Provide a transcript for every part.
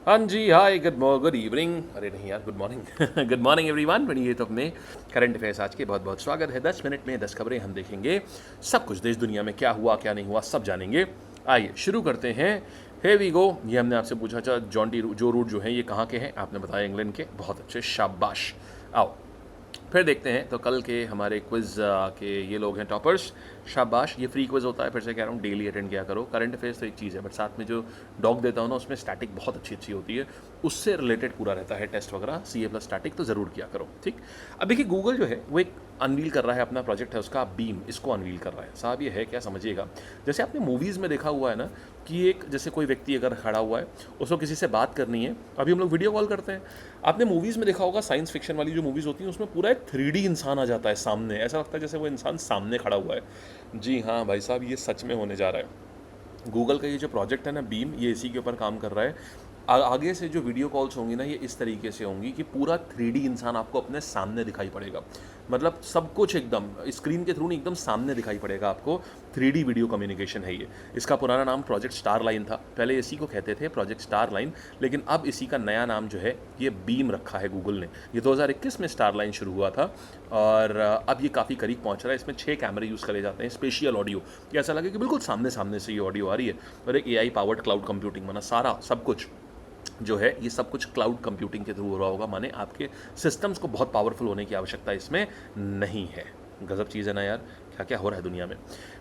हाँ जी, हाय, good evening, अरे नहीं यार, good morning. Good morning everyone. 28 अपने करंट अफेयर्स आज के बहुत बहुत स्वागत है। 10 मिनट में 10 खबरें हम देखेंगे। सब कुछ देश दुनिया में क्या हुआ क्या नहीं हुआ सब जानेंगे। आइए शुरू करते हैं। हे वी गो। ये हमने आपसे पूछा था जो रूट जो है ये कहाँ के हैं, आपने बताया इंग्लैंड के। बहुत अच्छे, शाबाश। आओ फिर देखते हैं। तो कल के हमारे क्विज़ के ये लोग हैं टॉपर्स, शाबाश। ये फ्री क्विज़ होता है, फिर से कह रहा हूँ, डेली अटेंड किया करो। करंट अफेयर्स तो एक चीज़ है, बट साथ में जो डॉग देता हूँ ना उसमें स्टैटिक बहुत अच्छी अच्छी होती है, उससे रिलेटेड पूरा रहता है टेस्ट वगैरह। सी ए प्लस स्टैटिक तो ज़रूर किया करो, ठीक। अब देखिए, गूगल जो है वो एक अनवील कर रहा है, अपना प्रोजेक्ट है उसका बीम, इसको अनवील कर रहा है। साहब ये है क्या, समझिएगा। जैसे आपने मूवीज़ में देखा हुआ है ना कि एक जैसे कोई व्यक्ति अगर खड़ा हुआ है, उसको किसी से बात करनी है, अभी हम लोग वीडियो कॉल करते हैं। आपने मूवीज़ में देखा होगा, साइंस फिक्शन वाली जो मूवीज़ होती हैं उसमें पूरा एक 3D इंसान आ जाता है सामने, ऐसा लगता है जैसे वो इंसान सामने खड़ा हुआ है। जी हाँ भाई साहब, ये सच में होने जा रहा है। गूगल का ये जो प्रोजेक्ट है ना बीम, ये इसी के ऊपर काम कर रहा है। आगे से जो वीडियो कॉल्स होंगी ना, ये इस तरीके से होंगी कि पूरा 3D इंसान आपको अपने सामने दिखाई पड़ेगा। मतलब सब कुछ एकदम स्क्रीन के थ्रू नहीं, एकदम सामने दिखाई पड़ेगा आपको। 3D वीडियो कम्युनिकेशन है ये। इसका पुराना नाम प्रोजेक्ट स्टार लाइन था, पहले इसी को कहते थे प्रोजेक्ट स्टार लाइन, लेकिन अब इसी का नया नाम जो है ये बीम रखा है गूगल ने। ये 2021 में स्टार लाइन शुरू हुआ था और अब ये काफ़ी करीब पहुंच रहा है। इसमें 6 कैमरे यूज़ करे जाते हैं, स्पेशियल ऑडियो, कि ऐसा लगे कि बिल्कुल सामने सामने से ये ऑडियो आ रही है। और एक AI पावर्ड क्लाउड कंप्यूटिंग, माना सारा सब कुछ जो है ये सब कुछ क्लाउड कंप्यूटिंग के थ्रू हो रहा होगा, माने आपके सिस्टम्स को बहुत पावरफुल होने की आवश्यकता इसमें नहीं है। गजब चीज़ है ना यार, क्या क्या हो रहा है दुनिया में।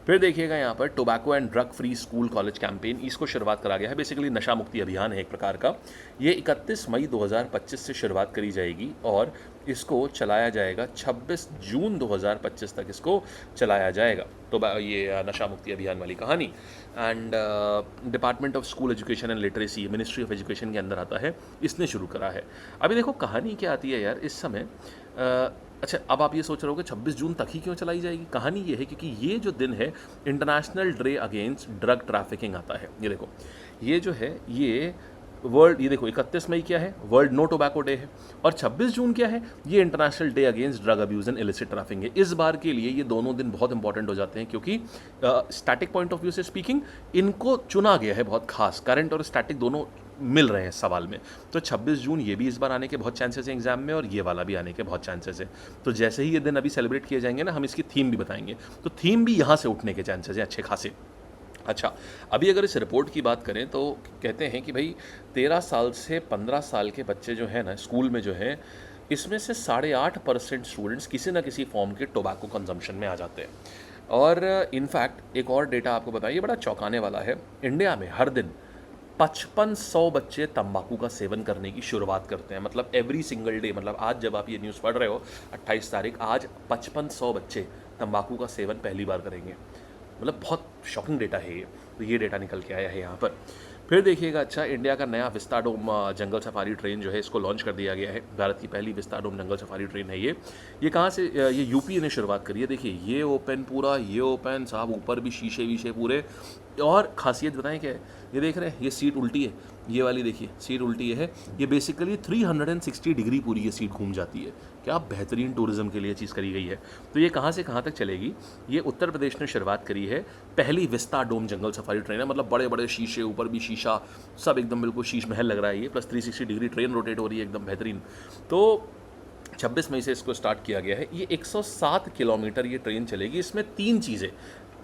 फिर देखिएगा यहाँ पर tobacco and drug free school college campaign, इसको शुरुआत करा गया है। बेसिकली नशा मुक्ति अभियान है एक प्रकार का। ये 31 मई 2025 से शुरुआत करी जाएगी और इसको चलाया जाएगा 26 जून 2025 तक इसको चलाया जाएगा। तो ये नशा मुक्ति अभियान वाली कहानी। And department of school education and literacy, ministry of education के अंदर आता है, इसने शुरू करा है। अभी देखो कहानी क्या आती है यार इस समय। अच्छा, अब आप ये सोच रहे हो कि 26 जून तक ही क्यों चलाई जाएगी। कहानी ये है क्योंकि ये जो दिन है international day against drug trafficking आता है। ये देखो, ये जो है ये वर्ल्ड, ये देखो 31 मई क्या है, वर्ल्ड नो टोबैको डे है। और 26 जून क्या है, ये international day against drug abuse and illicit trafficking है। इस बार के लिए ये दोनों दिन बहुत इंपॉर्टेंट हो जाते हैं क्योंकि स्टैटिक पॉइंट ऑफ व्यू से स्पीकिंग इनको चुना गया है बहुत खास। करंट और स्टैटिक दोनों मिल रहे हैं सवाल में। तो 26 जून ये भी इस बार आने के बहुत चांसेस हैं एग्जाम में, और ये वाला भी आने के बहुत चांसेस हैं। तो जैसे ही ये दिन अभी सेलिब्रेट किए जाएंगे ना, हम इसकी थीम भी बताएंगे, तो थीम भी यहाँ से उठने के चांसेस हैं अच्छे खासे। अच्छा, अभी अगर इस रिपोर्ट की बात करें तो कहते हैं कि भाई 13 साल से 15 साल के बच्चे जो हैं ना स्कूल में जो हैं, इसमें से 8.5% स्टूडेंट्स किसी ना किसी फॉर्म के टोबैको कंजम्पशन में आ जाते हैं। और इनफैक्ट एक और डेटा आपको बताइए, बड़ा चौंकाने वाला है। इंडिया में हर दिन 5500 बच्चे तंबाकू का सेवन करने की शुरुआत करते हैं। मतलब एवरी सिंगल डे, मतलब आज जब आप ये न्यूज़ पढ़ रहे हो 28 तारीख, आज 5500 बच्चे तंबाकू का सेवन पहली बार करेंगे। मतलब बहुत शॉकिंग डेटा है ये। तो ये डेटा निकल के आया है यहाँ पर। फिर देखिएगा, अच्छा, इंडिया का नया विस्टाडोम जंगल सफारी ट्रेन जो है इसको लॉन्च कर दिया गया है। भारत की पहली विस्टाडोम जंगल सफारी ट्रेन है ये कहाँ से, ये यूपी ने शुरुआत करी है। देखिए ये ओपन, पूरा ये ओपन साहब, ऊपर भी शीशे वीशे पूरे। और खासियत बताएं क्या है, ये देख रहे हैं, ये सीट उल्टी है, ये वाली देखिए सीट उल्टी है। ये बेसिकली 360 डिग्री पूरी ये सीट घूम जाती है। क्या बेहतरीन टूरिज्म के लिए चीज़ करी गई है। तो ये कहाँ से कहाँ तक चलेगी, ये उत्तर प्रदेश ने शुरुआत करी है। पहली विस्ता डोम जंगल सफारी ट्रेन है, मतलब बड़े बड़े शीशे, ऊपर भी शीशा, सब एकदम बिल्कुल शीश महल लग रहा है ये, प्लस 360 डिग्री ट्रेन रोटेट हो रही है, एकदम बेहतरीन। तो 26 मई से इसको स्टार्ट किया गया है। ये 107 किलोमीटर ये ट्रेन चलेगी। इसमें 3 चीज़ें,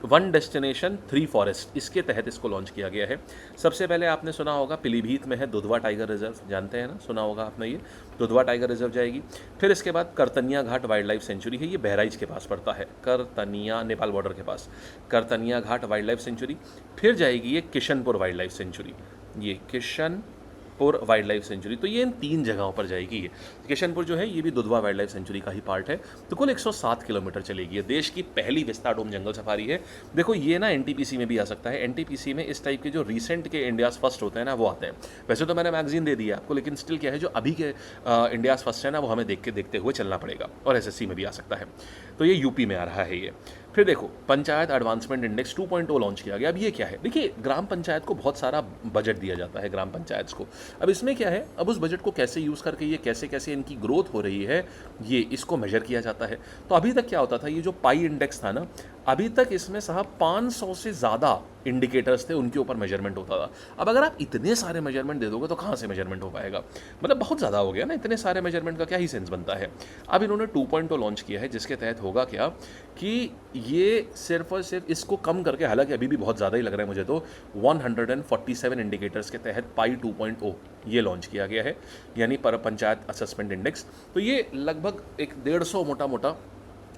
1 डेस्टिनेशन 3 फॉरेस्ट, इसके तहत इसको लॉन्च किया गया है। सबसे पहले आपने सुना होगा पीलीभीत में है दुधवा टाइगर रिजर्व, जानते हैं ना, सुना होगा आपने, ये दुधवा टाइगर रिजर्व जाएगी। फिर इसके बाद करतनिया घाट वाइल्ड लाइफ सेंचुरी है, ये बहराइच के पास पड़ता है, करतनिया नेपाल बॉर्डर के पास, करतनिया घाट वाइल्ड लाइफ सेंचुरी। फिर जाएगी ये किशनपुर वाइल्ड लाइफ सेंचुरी, ये किशनपुर वाइल्ड लाइफ सेंचुरी। तो ये इन 3 जगहों पर जाएगी। ये किशनपुर जो है ये भी दुधवा वाइल्ड लाइफ सेंचुरी का ही पार्ट है। तो कुल 107 किलोमीटर चलेगी। ये देश की पहली विस्ताडोम जंगल सफारी है। देखो ये ना एनटीपीसी में भी आ सकता है। एनटीपीसी में इस टाइप के जो रिसेंट के इंडियाज़ फर्स्ट होते हैं ना, वो आते हैं। वैसे तो मैंने मैगजीन दे दिया आपको, लेकिन स्टिल क्या है, जो अभी के इंडियाज़ फर्स्ट है ना, वो हमें देखते हुए चलना पड़ेगा, और एसएससी में भी आ सकता है। तो ये यूपी में आ रहा है ये। फिर देखो, पंचायत एडवांसमेंट इंडेक्स 2.0 लॉन्च किया गया। अब ये क्या है, देखिए ग्राम पंचायत को बहुत सारा बजट दिया जाता है, ग्राम पंचायत को। अब इसमें क्या है, अब उस बजट को कैसे यूज़ करके ये कैसे कैसे इनकी ग्रोथ हो रही है, ये इसको मेजर किया जाता है। तो अभी तक क्या होता था, ये जो पाई इंडेक्स था ना, अभी तक इसमें साहब 500 से ज़्यादा इंडिकेटर्स थे, उनके ऊपर मेजरमेंट होता था। अब अगर आप इतने सारे मेजरमेंट दे दोगे तो कहाँ से मेजरमेंट हो पाएगा, मतलब बहुत ज़्यादा हो गया ना, इतने सारे मेजरमेंट का क्या ही सेंस बनता है। अब इन्होंने 2.0 लॉन्च किया है, जिसके तहत होगा क्या कि ये सिर्फ और सिर्फ इसको कम करके, हालांकि अभी भी बहुत ज़्यादा ही लग रहा है मुझे तो, 147 इंडिकेटर्स के तहत पाई 2.0 ये लॉन्च किया गया है, यानी पर पंचायत असेसमेंट इंडेक्स। तो ये लगभग एक 150 मोटा मोटा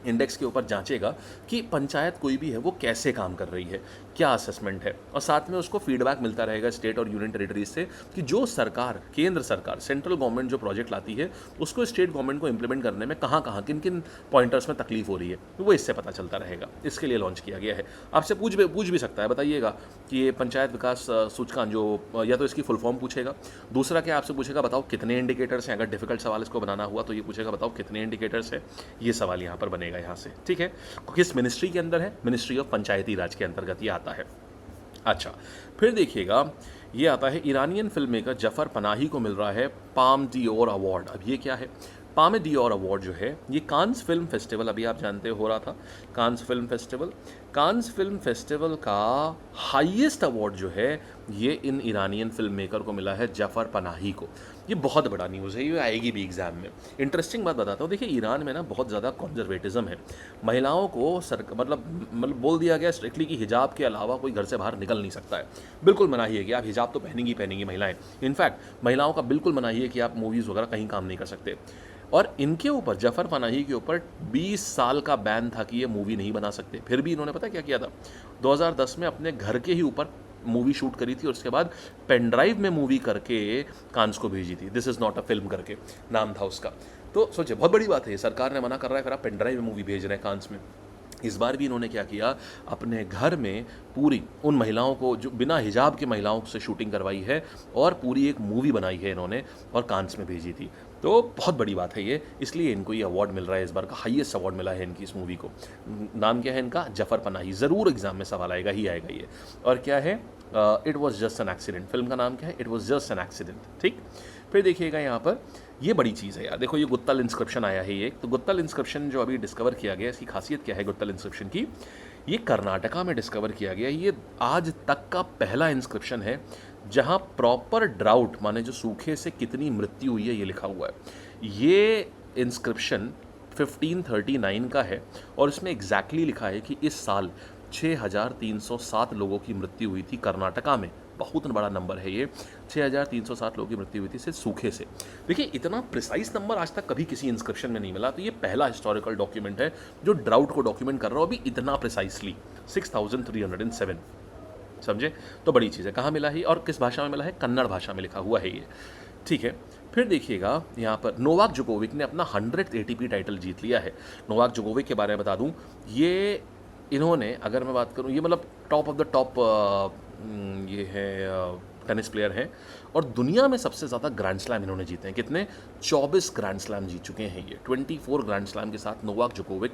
इंडेक्स के ऊपर जांचेगा कि पंचायत कोई भी है वो कैसे काम कर रही है, क्या असेसमेंट है, और साथ में उसको फीडबैक मिलता रहेगा स्टेट और यूनियन टेरिटरीज से कि जो सरकार, केंद्र सरकार, सेंट्रल गवर्नमेंट जो प्रोजेक्ट लाती है उसको स्टेट गवर्नमेंट को इंप्लीमेंट करने में कहाँ कहाँ किन किन पॉइंटर्स में तकलीफ हो रही है, तो वो इससे पता चलता रहेगा। इसके लिए लॉन्च किया गया है। आपसे पूछ भी सकता है, बताइएगा कि ये पंचायत विकास सूचकांक जो, या तो इसकी फुल फॉर्म पूछेगा, दूसरा क्या आपसे पूछेगा बताओ कितने इंडिकेटर्स हैं, अगर डिफिकल्ट सवाल इसको बनाना हुआ तो ये पूछेगा बताओ कितने इंडिकेटर्स है, ये सवाल यहाँ पर बनेगा यहाँ से, ठीक है। किस मिनिस्ट्री के अंदर है, मिनिस्ट्री ऑफ पंचायती राज के अंतर्गत ये आता है। अच्छा, फिर देखिएगा ये आता है Iranian film maker Zafar Panahi को मिल रहा है पाम डियोर अवार्ड। अब ये क्या है, पाम डियोर अवार्ड जो है ये कांस फिल्म फेस्टिवल, अभी आप जानते हो रहा था कांस फिल्म फेस्टिवल का हाईएस्ट अवार्ड जो है ये इन ईरानियन फिल्म मेकर को मिला है, जफ़र पनाही को। ये बहुत बड़ा न्यूज़ है, ये आएगी भी एग्जाम में। इंटरेस्टिंग बात बताता हूँ, देखिए ईरान में ना बहुत ज़्यादा कॉन्जर्वेटिज्म है, महिलाओं को मतलब बोल दिया गया स्ट्रिक्टली कि हिजाब के अलावा कोई घर से बाहर निकल नहीं सकता है, बिल्कुल मनाही है कि आप हिजाब तो पहनेंगी महिलाएं। इनफैक्ट महिलाओं का बिल्कुल मनाही है कि आप मूवीज़ वगैरह कहीं काम नहीं कर सकते। और इनके ऊपर, जफ़र पनाही के ऊपर 20 साल का बैन था कि ये मूवी नहीं बना सकते, फिर भी इन्होंने पता क्या किया था, 2010 में अपने घर के ही ऊपर मूवी शूट करी थी और उसके बाद पेन ड्राइव में मूवी करके कांस को भेजी थी, this is not a film करके नाम था उसका। तो सोचिए बहुत बड़ी बात है, सरकार ने मना कर रहा है, फिर आप पेन ड्राइव में मूवी भेज रहे हैं कांस में। इस बार भी इन्होंने क्या किया, अपने घर में पूरी उन महिलाओं को जो बिना हिजाब के महिलाओं से शूटिंग करवाई है और पूरी एक मूवी बनाई है इन्होंने और कांस में भेजी थी। तो बहुत बड़ी बात है ये, इसलिए इनको ये अवार्ड मिल रहा है, इस बार का हाईएस्ट अवार्ड मिला है इनकी इस मूवी को। नाम क्या है इनका, जफ़र पनाही। ज़रूर एग्जाम में सवाल आएगा ही आएगा ये। और क्या है, it was just an accident, film का नाम क्या है, it was just an accident, ठीक। फिर देखिएगा यहाँ पर ये बड़ी चीज़ है यार, देखो ये गुत्तल इंस्क्रिप्शन आया है ये, तो गुत्तल इंस्क्रिप्शन जो अभी डिस्कवर किया गया, इसकी खासियत क्या है गुत्तल इंस्क्रिप्शन की, ये कर्नाटका में डिस्कवर किया गया। ये आज तक का पहला इंस्क्रिप्शन है जहाँ प्रॉपर ड्राउट, माने जो सूखे से कितनी मृत्यु हुई है, ये लिखा हुआ है। ये इंस्क्रिप्शन 1539 का है और इसमें एग्जैक्टली लिखा है कि इस साल 6307 लोगों की मृत्यु हुई थी कर्नाटका में। बहुत बड़ा नंबर है ये, 6307 लोगों की मृत्यु हुई थी सिर्फ सूखे से। देखिए इतना प्रिसाइज नंबर आज तक कभी किसी इंस्क्रिप्शन में नहीं मिला, तो ये पहला हिस्टोरिकल डॉक्यूमेंट है जो ड्राउट को डॉक्यूमेंट कर रहा हो अभी इतना प्रिसाइसली, 6307, समझे। तो बड़ी चीज़ है। कहाँ मिला है और किस भाषा में मिला है, कन्नड़ भाषा में लिखा हुआ है ये, ठीक है। फिर देखिएगा यहाँ पर नोवाक जोकोविक ने अपना 100th ATP टाइटल जीत लिया है। नोवाक जोकोविक के बारे में बता दूँ, ये इन्होंने, अगर मैं बात करूँ, ये मतलब टॉप ऑफ द टॉप ये है टेनिस प्लेयर हैं और दुनिया में सबसे ज़्यादा ग्रैंड स्लैम इन्होंने जीते हैं। कितने, 24 ग्रैंड स्लैम जीत चुके हैं ये। 24 ग्रैंड स्लैम के साथ Novak Djokovic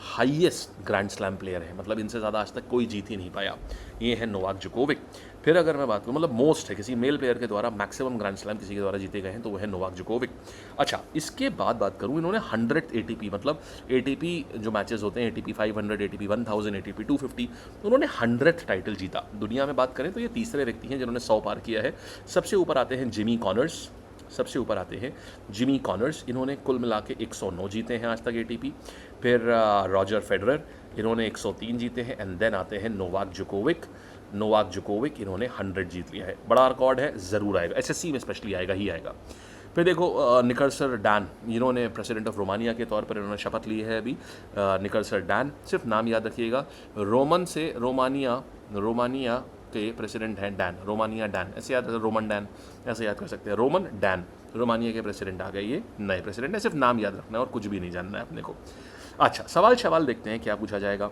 highest grand slam player है, मतलब इनसे ज़्यादा आज तक कोई जीत ही नहीं पाया। ये है नोवाक जोकोविक। फिर अगर मैं बात करूँ, मतलब मोस्ट है, किसी मेल प्लेयर के द्वारा मैक्सिमम ग्रैंड स्लैम किसी के द्वारा जीते गए हैं तो वो है नोवाक जोकोविक। अच्छा, इसके बाद बात करूँ, इन्होंने 100th ATP, मतलब ATP जो मैचेस होते हैं, ATP 500, ATP 1000, ATP 250, उन्होंने 100th टाइटल जीता। दुनिया में बात करें तो ये तीसरे व्यक्ति हैं जिन्होंने 100 पार किया है। सबसे ऊपर आते हैं जिमी कॉनर्स, इन्होंने कुल मिला के 109 जीते हैं आज तक ATP। फिर रॉजर फेडरर, इन्होंने 103 जीते हैं। एंड देन आते हैं नोवाक जोकोविक, इन्होंने 100 जीत लिया है। बड़ा रिकॉर्ड है, ज़रूर आएगा, SSC में स्पेशली आएगा ही आएगा। फिर देखो निकर्सर डैन, इन्होंने प्रेसिडेंट ऑफ रोमानिया के तौर पर इन्होंने शपथ ली है अभी। निकर्सर डैन, सिर्फ नाम याद रखिएगा, रोमानिया के प्रेसिडेंट हैं डैन, रोमानिया डैन, ऐसे याद, रोमन डैन ऐसे याद कर सकते हैं, रोमन डैन, रोमानिया के प्रेसिडेंट आ गए, ये नए प्रेसिडेंट है। सिर्फ नाम याद रखना है और कुछ भी नहीं जानना है अपने को। अच्छा, सवाल देखते हैं क्या पूछा जाएगा।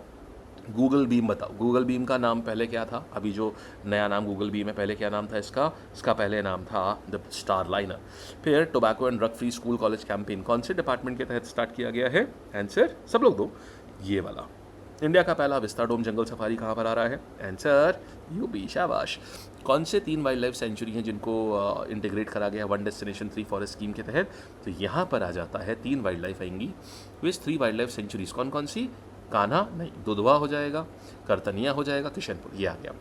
गूगल बीम बताओ, गूगल बीम का नाम पहले क्या था, अभी जो नया नाम गूगल बीम है, पहले क्या नाम था इसका पहले नाम था द स्टार लाइनर। फिर tobacco and drug free school college campaign कौन से डिपार्टमेंट के तहत स्टार्ट किया गया है, आंसर सब लोग दो, ये वाला। इंडिया का पहला विस्ताडोम जंगल सफारी कहाँ पर आ रहा है, आंसर यूपी, शाबाश। कौन से 3 वाइल्ड लाइफ सेंचुरी हैं जिनको इंटीग्रेट करा गया है 1 डेस्टिनेशन 3 फॉरेस्ट स्कीम के तहत, तो यहाँ पर आ जाता है 3 वाइल्ड लाइफ आएंगी। विच 3 वाइल्ड लाइफ सेंचुरीज कौन कौन सी, कान्हा नहीं, दुधवा हो जाएगा, करतनिया हो जाएगा, किशनपुर, ये आ गया।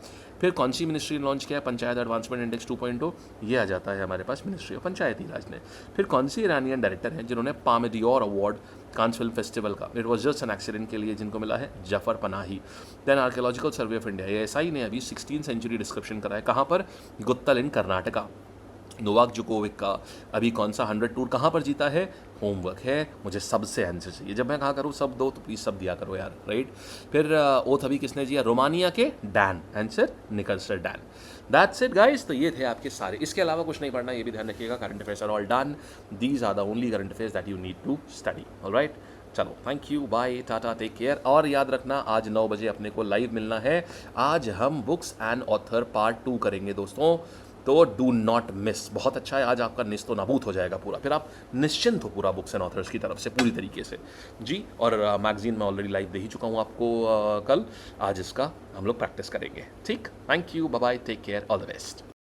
फिर कौन सी मिनिस्ट्री ने लॉन्च किया है पंचायत एडवांसमेंट इंडेक्स 2.0, ये आ जाता है हमारे पास मिनिस्ट्री ऑफ पंचायती राज ने। फिर कौन सी ईरानियन डायरेक्टर हैं जिन्होंने Palme d'Or award Cannes film festival का, it was just an accident के लिए, जिनको मिला है Jafar Panahi. Then archaeological survey of India, ASI ने अभी 16th सेंचुरी डिस्क्रिप्शन करा है, कहाँ पर, गुत्तल इन कर्नाटका। नोवाक जोकोविक का अभी कौन सा 100 टूर कहाँ पर जीता है, होमवर्क है, मुझे सबसे आंसर चाहिए, जब मैं कहा करूँ सब दो तो प्लीज़ सब दिया करो यार, राइट। फिर ओथ अभी किसने दिया, रोमानिया के डैन, आंसर निकल्सर डैन। दैट्स इट गाइस, तो ये थे आपके सारे, इसके अलावा कुछ नहीं पढ़ना, ये भी ध्यान रखिएगा, current affairs are all done, these are the only current affairs that you need to study, alright. चलो, thank you, bye, ta-ta, take care. और याद रखना आज 9 बजे अपने को लाइव मिलना है, आज हम बुक्स एंड ऑथर पार्ट 2 करेंगे दोस्तों, तो डू नॉट मिस। बहुत अच्छा है, आज आपका निस्त नाबूद हो जाएगा पूरा, फिर आप निश्चिंत हो पूरा बुक्स एंड ऑथर्स की तरफ से पूरी तरीके से जी। और मैगजीन मैं ऑलरेडी लाइव दे ही चुका हूँ आपको कल, आज इसका हम लोग प्रैक्टिस करेंगे, ठीक। Thank you, bye bye, take care, all the best.